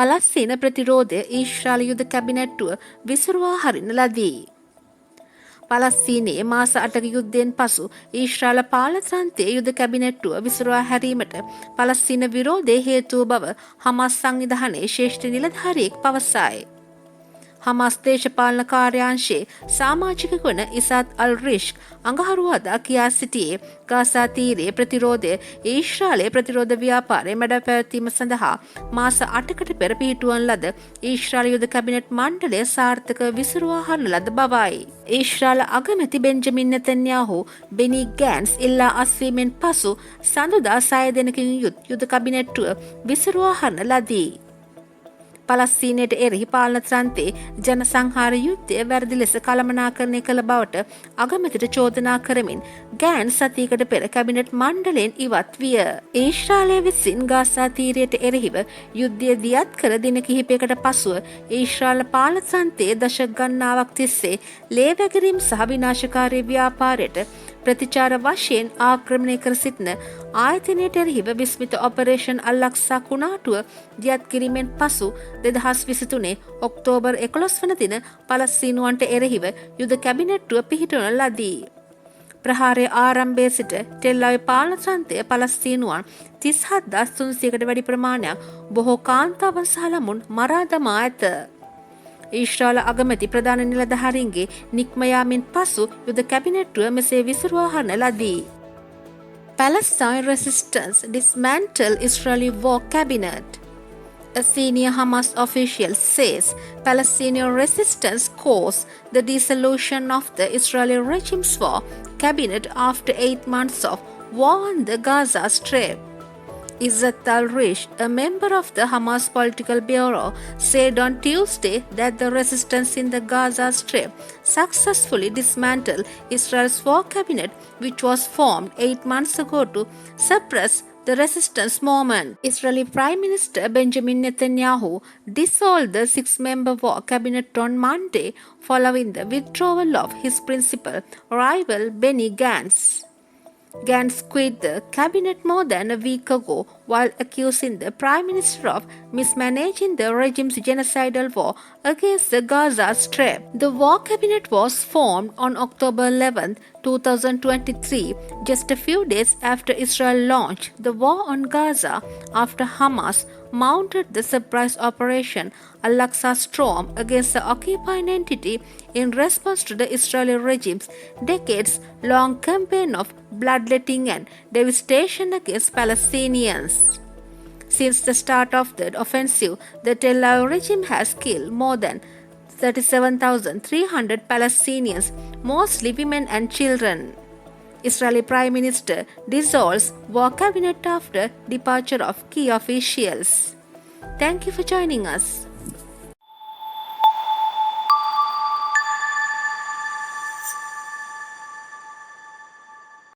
පලස්තීන ප්‍රතිරෝධය ඊශ්‍රායල යුද කැබිනට්ටුව විසුරුවා හරින ලදී. පලස්තීනයේ මාස 8ක යුද්ධයෙන් පසු ඊශ්‍රායල පාලකයන්ගේ යුද කැබිනට්ටුව විසුරුවා හැරීමට පලස්තීන විරෝධය හේතු බව හමාස් සංවිධානයේ ශ්‍රේෂ්ඨ නිලධාරියෙක් පවසයි. හමාස් දේශපාලන කාර්යාංශයේ සමාජික වන ඉසාත් අල්-රිෂ්ක් අඟහරුවාදා කියා සිටියේ ගාසා තීරයේ ප්‍රතිරෝධය ඊශ්‍රායලයේ ප්‍රතිරෝධ ව්‍යාපාරයේ මැඩ පැවැත්වීම සඳහා මාස 8කට පෙර පිහිටුවන ලද ඊශ්‍රායල යුද කැබිනට් මණ්ඩලය සාර්ථකව විසුරුවා හරින ලද බවයි. ඊශ්‍රායල අගමැති බෙන්ජමින් නෙතන්යාහු බෙනි ගෑන්ස් ඉල්ලා අස්වීමෙන් පසු සඳුදා 6 දිනකින් යුද කැබිනට්ටුව විසුරුවා හරින ලදී. පලස්තීනයට එරෙහි පාලන ත්‍රන්තේ ජන සංහාර යුද්ධය වැරදි ලෙස කළමනාකරණය කළ බවට අගමැතිට චෝදනා කරමින් ගෑන් සතියකට පෙර කැබිනට් මණ්ඩලයෙන් ඉවත් විය. ඊශ්‍රායලය විසින් ගාසා තීරයට එරෙහිව යුද්ධය දියත් කර දින කිහිපයකට පසුව ඊශ්‍රායල පාලන ත්‍රන්තේ දශක ගණනාවක් තිස්සේ ලේවැගරීම් සහ විනාශකාරී ව්‍යාපාරයට ප්‍රතිචාර වශයෙන් ආක්‍රමණය කර සිටින ආයතනයට එරෙහිව විස්මිත ඔපරේෂන් අල්-අක්සා කුණාටුව දියත් කිරීමෙන් පසු 2023 ඔක්තෝබර් 11 වන දින පලස්තීනුවන්ට එරෙහිව යුද කැබිනට්ටුව පිහිටවන ලදී. ප්‍රහාරයේ ආරම්භයේ සිට ටෙල් අවිව් පාලන ත්‍රන්තය පලස්තීනුවන් 37300කට වැඩි ප්‍රමාණයක් බොහෝ කාන්තාවන් සහ ළමුන් මරා දමා ඇත. ඊශ්‍රායල අගමැති ප්‍රධාන නිලධාරීන්ගේ නික්ම යාමෙන් පසු යුද කැබිනට්ටුව මෙසේ විසුරුවා හරින ලදී. Palestine resistance dismantled Israeli war cabinet. A senior Hamas official says Palestinian resistance caused the dissolution of the Israeli regime's war cabinet after 8 months of war on the Gaza Strip. Izzat al-Rishq, a member of the Hamas political bureau, said on Tuesday that the resistance in the Gaza Strip successfully dismantled Israel's war cabinet, which was formed 8 months ago to suppress the resistance movement. Israeli Prime Minister Benjamin Netanyahu dissolved the 6-member war cabinet on Monday following the withdrawal of his principal rival Benny Gantz. Gantz quit the cabinet more than a week ago while accusing the Prime Minister of mismanaging the regime's genocidal war against the Gaza Strip. The war cabinet was formed on October 11, 2023, just a few days after Israel launched the war on Gaza after Hamas mounted the surprise operation Al-Aqsa Storm against the occupying entity in response to the Israeli regime's decades-long campaign of bloodletting and devastation against Palestinians. Since the start of the offensive, the Tel Aviv regime has killed more than 37,300 Palestinians, mostly women and children. Israeli Prime Minister dissolves war cabinet after departure of key officials. Thank you for joining us.